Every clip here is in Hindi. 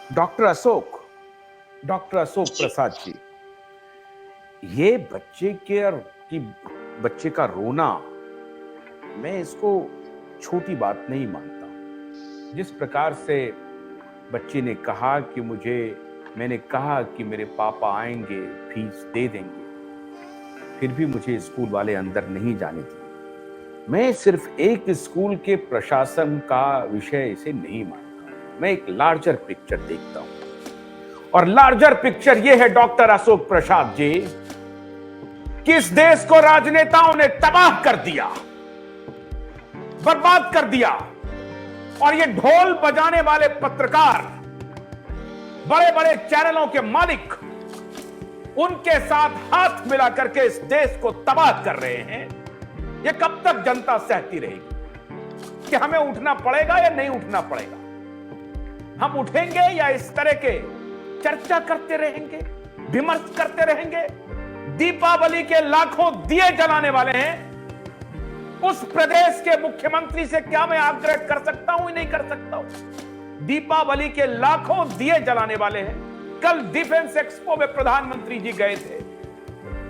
डॉक्टर अशोक डॉक्टर अशोक जी। प्रसाद जी, ये की बच्चे का रोना, मैं इसको छोटी बात नहीं मानता। जिस प्रकार से बच्चे ने कहा कि मैंने कहा कि मेरे पापा आएंगे, फीस दे देंगे, फिर भी मुझे स्कूल वाले अंदर नहीं जाने दिए। मैं सिर्फ एक स्कूल के प्रशासन का विषय इसे नहीं मानता, मैं एक लार्जर पिक्चर देखता हूं। और लार्जर पिक्चर यह है डॉक्टर अशोक प्रसाद जी, कि इस देश को राजनेताओं ने तबाह कर दिया, बर्बाद कर दिया। और ये ढोल बजाने वाले पत्रकार, बड़े बड़े चैनलों के मालिक, उनके साथ हाथ मिला करके इस देश को तबाह कर रहे हैं। ये कब तक जनता सहती रहेगी कि हमें उठना पड़ेगा या नहीं उठना पड़ेगा? हम उठेंगे या इस तरह के चर्चा करते रहेंगे, विमर्श करते रहेंगे? दीपावली के लाखों दिए जलाने वाले हैं, उस प्रदेश के मुख्यमंत्री से क्या मैं आग्रह कर सकता हूं या नहीं कर सकता हूं? दीपावली के लाखों दिए जलाने वाले हैं। कल डिफेंस एक्सपो में प्रधानमंत्री जी गए थे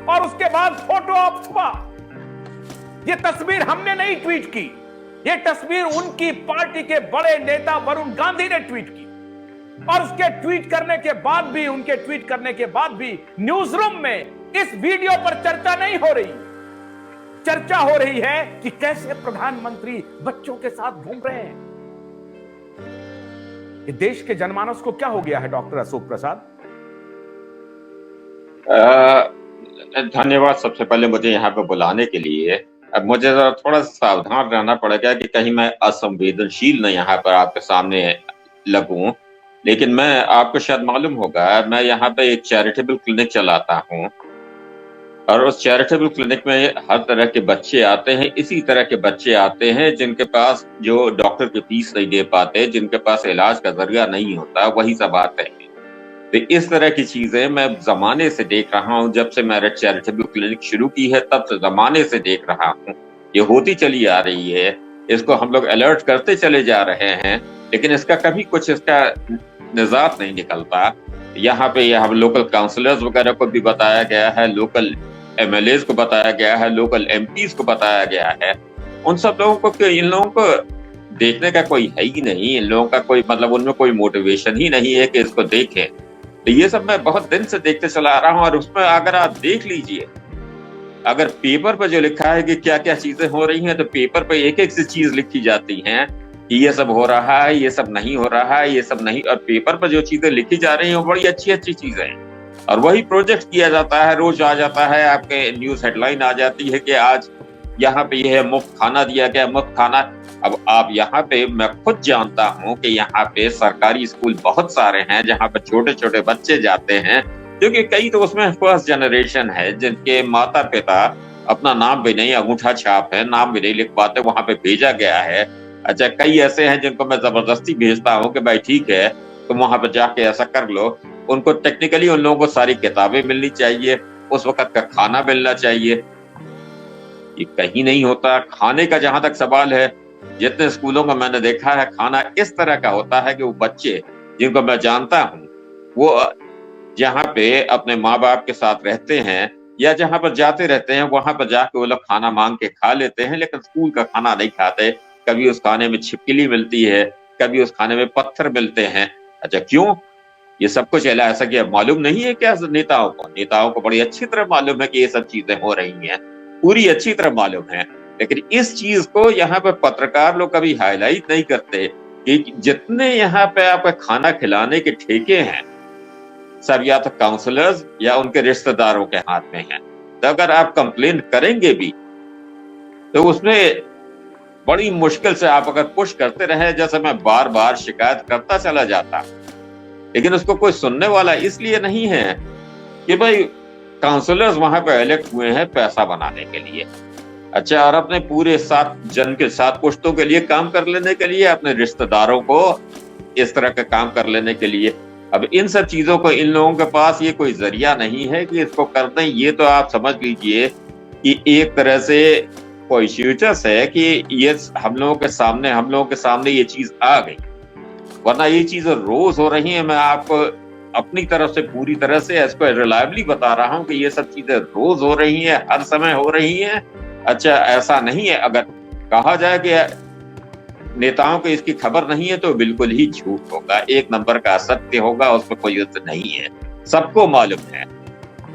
और उसके बाद फोटो ऑप हुआ। यह तस्वीर हमने नहीं ट्वीट की, यह तस्वीर उनकी पार्टी के बड़े नेता वरुण गांधी ने ट्वीट की। और उसके ट्वीट करने के बाद भी, उनके ट्वीट करने के बाद भी न्यूज रूम में इस वीडियो पर चर्चा नहीं हो रही। चर्चा हो रही है कि कैसे प्रधानमंत्री बच्चों के साथ घूम रहे हैं। ये देश के जनमानस को क्या हो गया है डॉक्टर अशोक प्रसाद? धन्यवाद सबसे पहले मुझे यहाँ पे बुलाने के लिए। अब मुझे जरा थोड़ा सावधान रहना पड़ेगा कि कहीं मैं असंवेदनशील न यहाँ पर आपके सामने लगूं। लेकिन मैं, आपको शायद मालूम होगा, मैं यहाँ पे एक चैरिटेबल क्लिनिक चलाता हूँ और उस चैरिटेबल क्लिनिक में हर तरह के बच्चे आते हैं। इसी तरह के बच्चे आते हैं जिनके पास, जो डॉक्टर की फीस नहीं दे पाते, जिनके पास इलाज का जरिया नहीं होता, वही सब आते हैं। तो इस तरह की चीजें मैं जमाने से देख रहा हूँ। जब से मैंने चैरिटेबल क्लिनिक शुरू की है तब से जमाने से देख रहा हूँ, ये होती चली आ रही है। इसको हम लोग अलर्ट करते चले जा रहे हैं, लेकिन इसका कभी कुछ इसका निजात नहीं निकलता। यहाँ पे हम लोकल काउंसलर्स वगैरह को भी बताया गया है, लोकल एमएलए को बताया गया है, लोकल एमपीज को बताया गया है। उन सब लोगों को, इन लोगों को देखने का कोई है ही नहीं। इन लोगों का कोई मतलब, उनमें कोई मोटिवेशन ही नहीं है कि इसको देखें। तो ये सब मैं बहुत दिन से देखते चला आ रहा हूँ। और उसमें अगर आप देख लीजिए, अगर पेपर पर जो लिखा है कि क्या क्या चीजें हो रही हैं, तो पेपर पर एक एक सी चीज लिखी जाती हैं कि ये सब हो रहा है, ये सब नहीं हो रहा है, ये सब नहीं। और पेपर पर जो चीजें लिखी जा रही हैं वो बड़ी अच्छी अच्छी चीजें हैं और वही प्रोजेक्ट किया जाता है। रोज आ जाता है, आपके न्यूज हेडलाइन आ जाती है कि आज यहाँ पे यह मुफ्त खाना दिया गया, मुफ्त खाना। अब आप यहाँ पे, मैं खुद जानता हूँ कि यहाँ पे सरकारी स्कूल बहुत सारे हैं जहाँ पे छोटे छोटे बच्चे जाते हैं, क्योंकि कई तो उसमें फर्स्ट जनरेशन है जिनके माता पिता अपना नाम भी नहीं, अंगूठा छाप है, नाम भी नहीं लिख पाते, वहां पे भेजा गया है। अच्छा, कई ऐसे हैं जिनको मैं जबरदस्ती भेजता हूँ कि भाई ठीक है तुम वहां पर जाके ऐसा कर लो। उनको टेक्निकली उन लोगों को सारी किताबें मिलनी चाहिए, उस वक्त का खाना मिलना चाहिए। ये कहीं नहीं होता। खाने का जहां तक सवाल है, जितने स्कूलों में मैंने देखा है, खाना इस तरह का होता है कि वो बच्चे जिनको मैं जानता हूँ, वो जहाँ पे अपने माँ बाप के साथ रहते हैं या जहाँ पर जाते रहते हैं, वहां पर जाके वो लोग खाना मांग के खा लेते हैं, लेकिन स्कूल का खाना नहीं खाते। कभी उस खाने में छिपकली मिलती है, कभी उस खाने में पत्थर मिलते हैं। अच्छा, क्यों? ये सब कुछ ऐसा कि मालूम नहीं है क्या नेताओं को? नेताओं को बड़ी अच्छी तरह मालूम है कि ये सब चीजें हो रही हैं, पूरी अच्छी तरह मालूम है। लेकिन इस चीज को यहाँ पे पत्रकार लोग कभी हाईलाइट नहीं करते कि जितने यहाँ पे आपका खाना खिलाने के ठेके हैं, सब या तो काउंसलर्स या उनके रिश्तेदारों के हाथ में हैं। तो अगर आप कंप्लेन करेंगे भी तो उसमें बड़ी मुश्किल से आप अगर पुश करते रहे, जैसे मैं बार बार शिकायत करता चला जाता, लेकिन उसको कोई सुनने वाला इसलिए नहीं है कि भाई काउंसलर्स वहां पे इलेक्ट हुए हैं पैसा बनाने के लिए। अच्छा, और अपने पूरे 7 पुश्तों के लिए काम कर लेने के लिए, अपने रिश्तेदारों को इस तरह का काम कर लेने के लिए। अब इन सब चीजों को, इन लोगों के पास ये कोई जरिया नहीं है कि इसको कर दें। ये तो आप समझ लीजिए कि एक तरह से कोई फ्यूचर्स है कि ये हम लोगों के सामने ये चीज आ गई। वरना ये चीजें रोज हो रही हैं। मैं आपको अपनी तरफ से पूरी तरह से इसको रिलायबली बता रहा हूं कि ये सब चीजें रोज हो रही हैं, हर समय हो रही हैं। अच्छा, ऐसा नहीं है। अगर कहा जाए कि नेताओं को इसकी खबर नहीं है तो बिल्कुल ही झूठ होगा, एक नंबर का असत्य होगा, उसमें कोई युद्ध नहीं है, सबको मालूम है।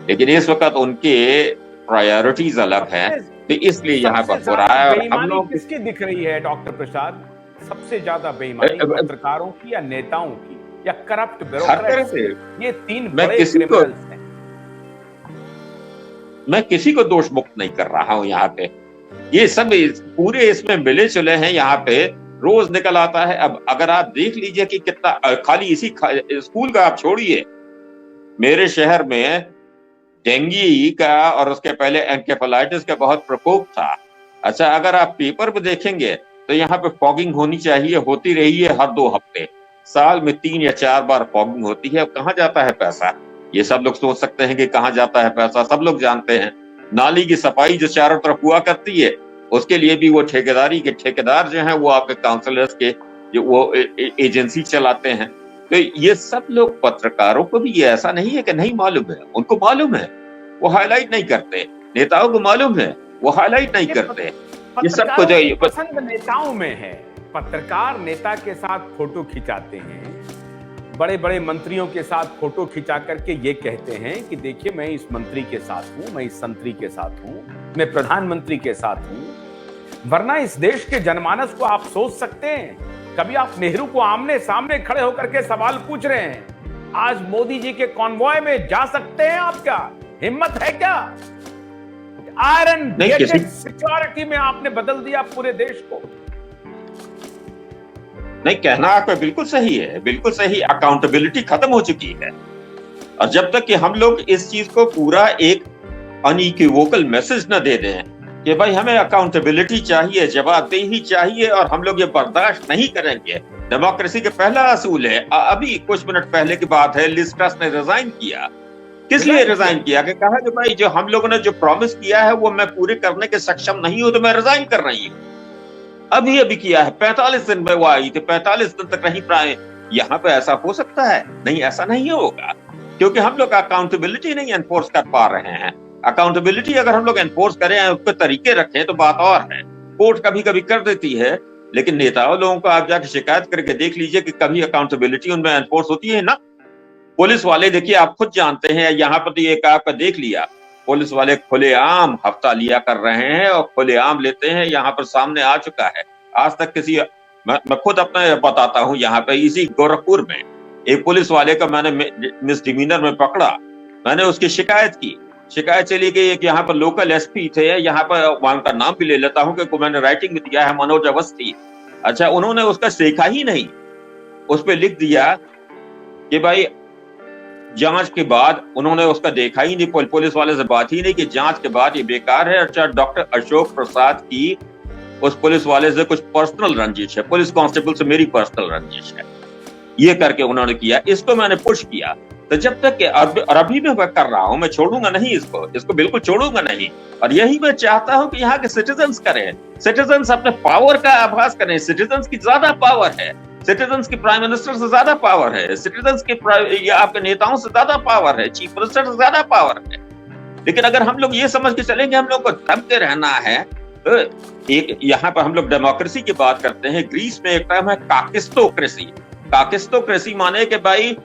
लेकिन इस वक्त उनके प्रायोरिटीज अलग हैं, तो इसलिए यहाँ पर हो रहा है। और हम बेईमानी लोग किसकी दिख रही है डॉक्टर प्रसाद? सबसे ज्यादा बेईमानी पत्रकारों की या नेताओं की या करप्ट हर तरह ब्यूरोक्रेट्स से की? ये तीन मैं बड़े किसी को क्रिमिनल्स हैं। मैं किसी को दोष मुक्त नहीं कर रहा हूं यहाँ पे। ये सब पूरे इसमें मिले जुले हैं। यहाँ पे रोज निकल आता है। अब अगर आप देख लीजिए कि कितना खाली इसी स्कूल का आप छोड़िए, मेरे शहर में डेंगू का और उसके पहले एन्केफेलाइटिस का बहुत प्रकोप था। अच्छा, अगर आप पेपर में देखेंगे तो यहाँ पे फॉगिंग होनी चाहिए, होती रही है हर 2 हफ्ते, साल में 3 या 4 बार फॉगिंग होती है। अब कहाँ जाता है पैसा? ये सब लोग सोच सकते हैं कि कहाँ जाता है पैसा, सब लोग जानते हैं। नाली की सफाई जो चारों तरफ हुआ करती है, उसके लिए भी वो ठेकेदारी के ठेकेदार जो हैं वो आपके काउंसलर्स के जो वो एजेंसी चलाते हैं। तो ये सब लोग, पत्रकारों को भी ये ऐसा नहीं है कि नहीं मालूम है, उनको मालूम है, वो हाईलाइट नहीं करते। नेताओं को मालूम है, वो हाईलाइट नहीं करते। ये सबको जो पसंद नेताओं में है। पत्रकार नेता के साथ फोटो खिंचाते हैं, बड़े बड़े मंत्रियों के साथ फोटो खिंचा करके ये कहते हैं कि देखिए मैं इस मंत्री के साथ हूं, मैं इस संतरी के साथ हूं, मैं प्रधानमंत्री के साथ हूं। वरना इस देश के जनमानस को आप सोच सकते हैं, कभी आप नेहरू को आमने सामने खड़े होकर के सवाल पूछ रहे हैं, आज मोदी जी के कॉन्वॉय में जा सकते हैं आप? क्या हिम्मत है क्या? आयरन गेटेड सिक्योरिटी में आपने बदल दिया पूरे देश को। नहीं, कहना आपका बिल्कुल सही है, बिल्कुल सही। अकाउंटेबिलिटी खत्म हो चुकी है। और जब तक कि हम लोग इस चीज को पूरा एक अनइक्विवोकल मैसेज न दे दें कि भाई हमें अकाउंटेबिलिटी चाहिए, जवाबदेही चाहिए और हम लोग ये बर्दाश्त नहीं करेंगे। डेमोक्रेसी का पहला असूल है। अभी कुछ मिनट पहले की बात है, लिज ट्रस ने रिजाइन किया। किस लिए रिजाइन किया? कि कहा कि भाई जो हम लोगों ने जो प्रॉमिस किया है वो मैं पूरे करने के सक्षम नहीं हूं, तो मैं रिजाइन कर रही हूं। अभी किया है, 45 दिन में वो आई थी, 45 दिन तक नहीं पाए। यहाँ पे ऐसा हो सकता है? नहीं, ऐसा नहीं होगा, क्योंकि हम लोग अकाउंटेबिलिटी नहीं एनफोर्स कर पा रहे हैं। अकाउंटेबिलिटी अगर हम लोग एनफोर्स करें, उसके तरीके रखें तो बात और है। कोर्ट कभी कभी कर देती है, लेकिन नेताओं लोगों को आप जाके शिकायत करके देख लीजिए कि कभी अकाउंटेबिलिटी उनमें एनफोर्स होती है ना। पुलिस वाले देखिए, आप खुद जानते हैं, यहाँ पर तो एक आपका देख लिया, पुलिस वाले खुलेआम हफ्ता लिया कर रहे हैं और खुलेआम लेते हैं। यहाँ पर सामने आ चुका है, आज तक किसी मैं खुद अपना बताता हूँ। यहाँ पे इसी गोरखपुर में एक पुलिस वाले का मैंने मिसडिमीनर में पकड़ा, मैंने उसकी शिकायत की, शिकायत चली गई। एक यहाँ पर लोकल एसपी थे, यहाँ पर वहां का नाम भी ले लेता हूँ कि मैंने राइटिंग में दिया है, मनोज अवस्थी। अच्छा, उन्होंने उसका देखा ही नहीं, उस पर लिख दिया कि भाई जांच के बाद उन्होंने उसका देखा ही नहीं, पुलिस वाले से बात ही नहीं कि जांच के बाद ये बेकार है। अच्छा, डॉक्टर अशोक प्रसाद की उस पुलिस वाले से कुछ पर्सनल रंजिश है, पुलिस कांस्टेबल से मेरी पर्सनल रंजिश है, ये करके उन्होंने किया। इसको मैंने पुश किया। तो जब तक और अभी मैं कर रहा हूं, मैं छोड़ूंगा नहीं इसको बिल्कुल छोड़ूंगा नहीं। और यही मैं चाहता हूं कि यहाँ के सिटीजन्स करें, सिटीजन्स अपने पावर का आभास करें। सिटीजन्स की ज्यादा पावर है, सिटीजन्स की प्राइम मिनिस्टर से ज्यादा पावर है, सिटीजन्स के या आपके नेताओं से ज्यादा पावर है, चीफ मिनिस्टर से ज्यादा पावर है। लेकिन अगर हम लोग ये समझ के चलेंगे हम लोग को दबते रहना है, तो एक यहाँ पर हम लोग डेमोक्रेसी की बात करते हैं। ग्रीस में एक टर्म है काकिस्टोक्रेसी। काकिस्टोक्रेसी माने कि भाई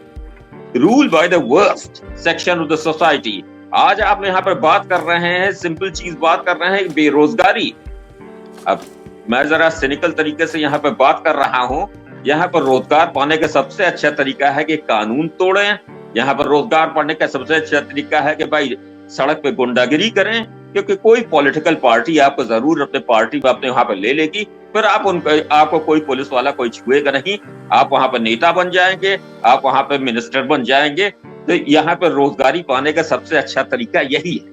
rule by the worst section of the society. आज आप यहाँ पर बात कर रहे हैं, सिंपल चीज बात कर रहे हैं, बेरोजगारी। अब मैं जरा सिनिकल तरीके से यहाँ पर बात कर रहा हूँ। यहाँ पर रोजगार पाने का सबसे अच्छा तरीका है कि कानून तोड़ें। यहाँ पर रोजगार पाने का सबसे अच्छा तरीका है कि भाई सड़क पे गुंडागिरी करें, क्योंकि कोई पॉलिटिकल पार्टी आपको जरूर अपने पार्टी में अपने वहां पर ले लेगी, फिर आपको कोई पुलिस वाला कोई छुएगा नहीं, आप वहां पर नेता बन जाएंगे, आप वहां पर मिनिस्टर बन जाएंगे। तो यहाँ पर रोजगारी पाने का सबसे अच्छा तरीका यही है।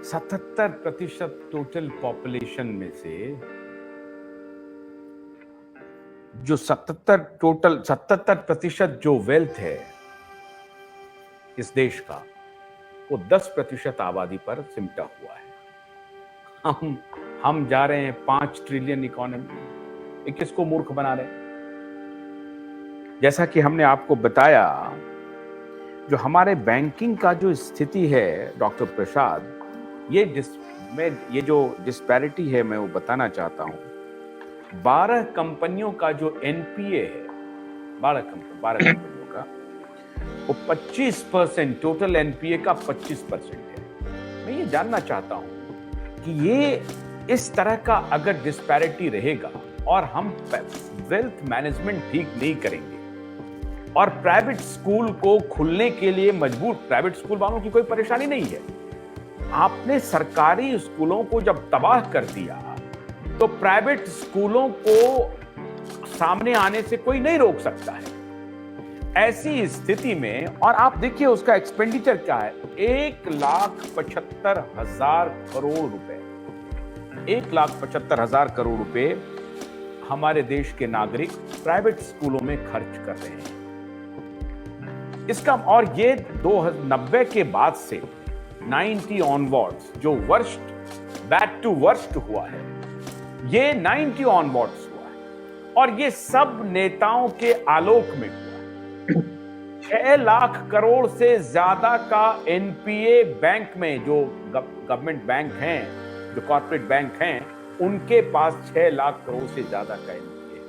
77% टोटल पॉपुलेशन में से जो 77% जो वेल्थ है इस देश का, वो 10% आबादी पर सिमटा हुआ है। हम जा रहे हैं 5 ट्रिलियन इकोनॉमी, ये किसको मूर्ख बना रहे? जैसा कि हमने आपको बताया, जो हमारे बैंकिंग का जो स्थिति है डॉक्टर प्रसाद, ये जो डिस्पैरिटी है मैं वो बताना चाहता हूं। 12 कंपनियों का जो एनपीए है, 12 कंपनियों का, वो 25%, टोटल एनपीए का 25% है। मैं ये जानना चाहता हूं कि ये इस तरह का अगर डिस्पैरिटी रहेगा और हम वेल्थ मैनेजमेंट ठीक नहीं करेंगे और प्राइवेट स्कूल को खुलने के लिए मजबूर, प्राइवेट स्कूल वालों की कोई परेशानी नहीं है। आपने सरकारी स्कूलों को जब तबाह कर दिया तो प्राइवेट स्कूलों को सामने आने से कोई नहीं रोक सकता है। ऐसी स्थिति में, और आप देखिए उसका एक्सपेंडिचर क्या है, 1,75,000 करोड़ रुपए, 1,75,000 करोड़ रुपए हमारे देश के नागरिक प्राइवेट स्कूलों में खर्च कर रहे हैं। इसका, और ये 90 के बाद से 90 ऑनवर्ड्स जो वर्स्ट, बैक टू वर्स्ट हुआ है, ये 90 ऑनवर्ड्स हुआ है और ये सब नेताओं के आलोक में हुआ है। 6 लाख करोड़ से ज्यादा का एनपीए बैंक में, जो गवर्नमेंट बैंक हैं, जो कॉर्पोरेट बैंक हैं, उनके पास 6 लाख करोड़ से ज्यादा का एनपीए।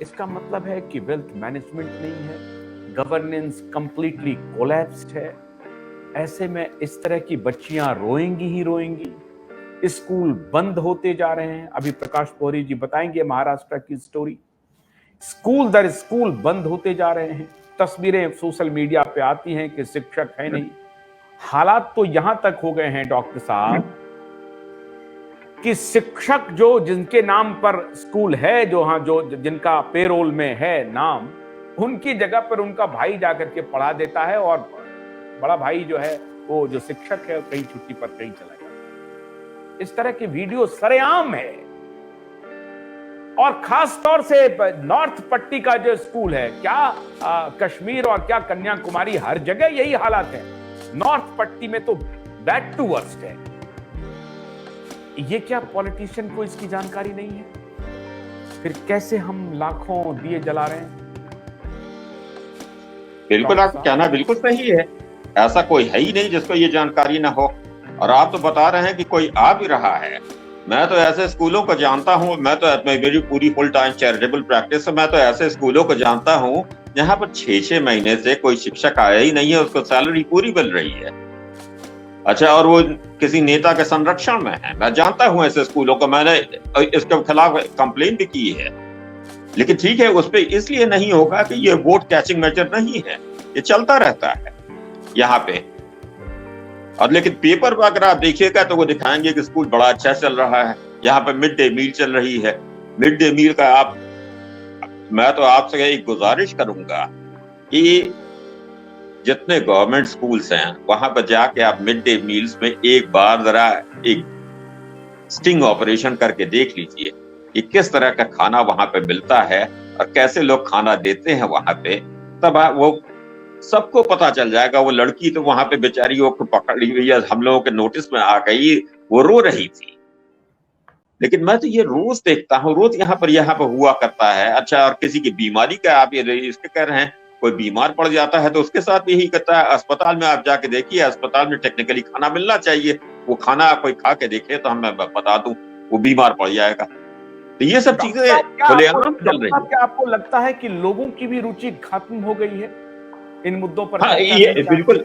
इसका मतलब है कि वेल्थ मैनेजमेंट नहीं है, गवर्नेंस कंप्लीटली कोलैप्स्ड है। ऐसे में इस तरह की बच्चियां रोएंगी ही रोएंगी। स्कूल बंद होते जा रहे हैं। अभी प्रकाश पोहरी जी बताएंगे महाराष्ट्र की स्टोरी। स्कूल दर स्कूल बंद होते जा रहे हैं। तस्वीरें सोशल मीडिया पे आती हैं कि शिक्षक है नहीं। हालात तो यहां तक हो गए हैं डॉक्टर साहब कि शिक्षक जो जिनके नाम पर स्कूल है, जो जिनका पेरोल में है नाम, उनकी जगह पर उनका भाई जाकर के पढ़ा देता है और बड़ा भाई जो है वो जो शिक्षक है कहीं छुट्टी पर कहीं चला जाता है। इस तरह की वीडियो सरेआम है। और खास तौर से नॉर्थ पट्टी का जो स्कूल है, क्या कश्मीर और क्या कन्याकुमारी, हर जगह यही हालात है। नॉर्थ पट्टी में तो बैक टू वर्स्ट है। ये क्या पॉलिटिशियन को इसकी जानकारी नहीं है? फिर कैसे हम लाखों दिए जला रहे हैं? बिल्कुल, आपका कहना बिल्कुल सही है। ऐसा कोई है ही नहीं जिसको ये जानकारी ना हो। और आप तो बता रहे हैं कि कोई आ भी रहा है। मैं तो ऐसे स्कूलों को जानता हूँ, मेरी पूरी फुल टाइम चैरिटेबल प्रैक्टिस है। मैं तो ऐसे स्कूलों को जानता हूँ जहाँ पर 6-6 महीने से कोई शिक्षक आया ही नहीं है, उसको सैलरी पूरी मिल रही है। अच्छा, और वो किसी नेता के संरक्षण में है। मैं जानता हूँ ऐसे स्कूलों को, मैंने इसके खिलाफ कंप्लेन भी की है। लेकिन ठीक है, उस पर इसलिए नहीं होगा कि ये वोट कैचिंग मेजर नहीं है, ये चलता रहता है यहाँ पे। और लेकिन पेपर पर अगर आप देखिएगा तो वो दिखाएंगे कि स्कूल बड़ा अच्छा चल रहा है, यहाँ पे मिड डे मील चल रही है। मिड डे मील का मैं तो आपसे एक गुजारिश करूंगा कि जितने गवर्नमेंट स्कूल्स हैं वहां पर जाके आप मिड डे मील्स में एक बार जरा एक स्टिंग ऑपरेशन करके देख लीजिए कि किस तरह का खाना वहां पे मिलता है और कैसे लोग खाना देते हैं वहां पे। तब वो सबको पता चल जाएगा। वो लड़की तो वहां पे बेचारी वो पकड़ी हुई है, हम लोगों के नोटिस में आ गई, वो रो रही थी। लेकिन मैं तो ये रोज देखता हूँ, रोज यहाँ पर हुआ करता है। अच्छा, और किसी की बीमारी का आप ये इसके कह रहे हैं, कोई बीमार पड़ जाता है तो उसके साथ भी यही करता है। अस्पताल में आप जाके देखिए, अस्पताल में टेक्निकली खाना मिलना चाहिए। वो खाना कोई खा के देखे तो मैं बता दूं वो बीमार पड़ जाएगा। तो ये सब चीजें खुलेआम चल रही है। क्या आपको लगता है कि लोगों की भी रुचि खत्म हो गई है इन मुद्दों पर? हाँ, ये बिल्कुल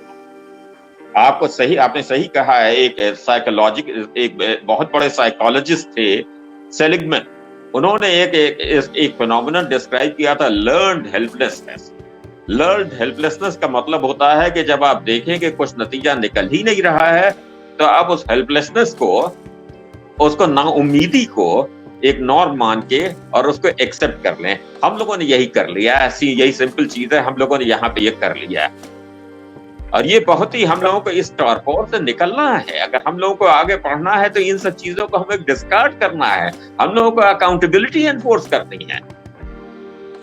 आपने सही कहा है। एक बहुत बड़े साइकोलॉजिस्ट थे सेलिगमैन, उन्होंने एक फिनोमेनन डिस्क्राइब किया था, लर्न्ड हेल्पलेसनेस। लर्न्ड हेल्पलेसनेस का मतलब होता है कि जब आप देखें कि कुछ नतीजा निकल ही नहीं रहा है तो आप उस हेल्पलेसनेस को, उसको नाउम्मीदी को एक नॉर्म मान के और उसको एक्सेप्ट कर लें। हम लोगों ने यही कर लिया, ऐसी यही सिंपल चीज है, हम लोगों ने यहाँ पे ये कर लिया है। और ये बहुत ही, हम लोगों को इस टॉर्पोर से निकलना है। अगर हम लोगों को आगे बढ़ना है तो इन सब चीजों को हमें डिस्कार्ड करना है। हम लोगों को अकाउंटेबिलिटी एनफोर्स करनी है,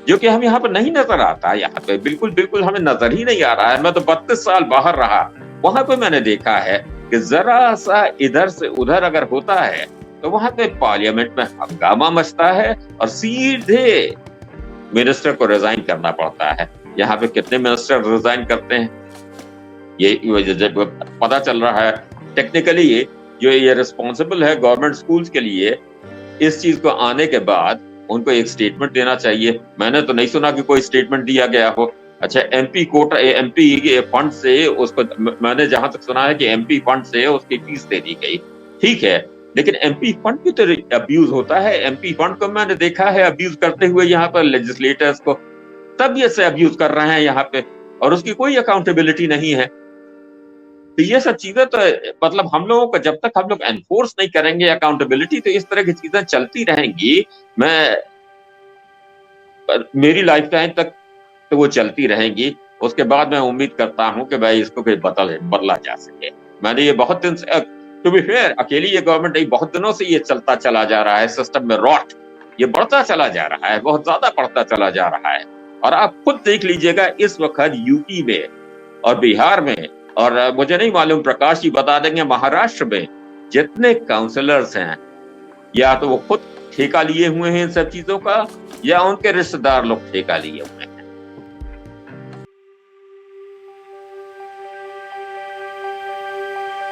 जो कि हम यहाँ पर नहीं नजर आता। यहाँ पे बिल्कुल हमें नजर ही नहीं आ रहा है। मैं तो 32 साल बाहर रहा, वहां पे मैंने देखा है कि जरा सा इधर से उधर अगर होता है तो वहां पे पार्लियामेंट में हंगामा मचता है और सीधे मिनिस्टर को रिजाइन करना पड़ता है। यहाँ पे कितने मिनिस्टर रिजाइन करते हैं ये जब पता चल रहा है। टेक्निकली ये रिस्पॉन्सिबल है गवर्नमेंट स्कूल्स के लिए, इस चीज को आने के बाद उनको एक स्टेटमेंट देना चाहिए। मैंने तो नहीं सुना कि कोई स्टेटमेंट दिया गया हो। अच्छा, एमपी कोटा, एमपी फंड से उसको, मैंने जहां तक सुना है कि एमपी फंड से उसकी फीस दे दी गई, ठीक है, लेकिन एमपी फंड भी तो अब्यूज होता है। एमपी फंड को मैंने देखा है अब्यूज करते हुए यहाँ पर लेजिस्लेटर्स को, तब ये से अब्यूज कर रहे हैं यहाँ पे, और उसकी कोई अकाउंटेबिलिटी नहीं है। तो ये सब चीजें तो मतलब हम लोगों को, जब तक हम लोग एनफोर्स नहीं करेंगे अकाउंटेबिलिटी, तो इस तरह की चीजें चलती रहेंगी। मेरी लाइफ टाइम तक तो वो चलती रहेंगी। उसके बाद मैं उम्मीद करता हूं कि भाई इसको कोई बदला जा सके। मैंने ये बहुत दिन से, टू बी फेयर, अकेली ये गवर्नमेंट नहीं, बहुत दिनों से ये चलता चला जा रहा है। सिस्टम में रॉट ये बढ़ता चला जा रहा है, बहुत ज्यादा बढ़ता चला जा रहा है। और आप खुद देख लीजिएगा इस वक्त यूपी में और बिहार में, और मुझे नहीं मालूम, प्रकाश जी बता देंगे, महाराष्ट्र में जितने काउंसलर्स हैं, या तो वो खुद ठेका लिए हुए हैं इन सब चीजों का, या उनके रिश्तेदार लोग ठेका लिए हुए हैं।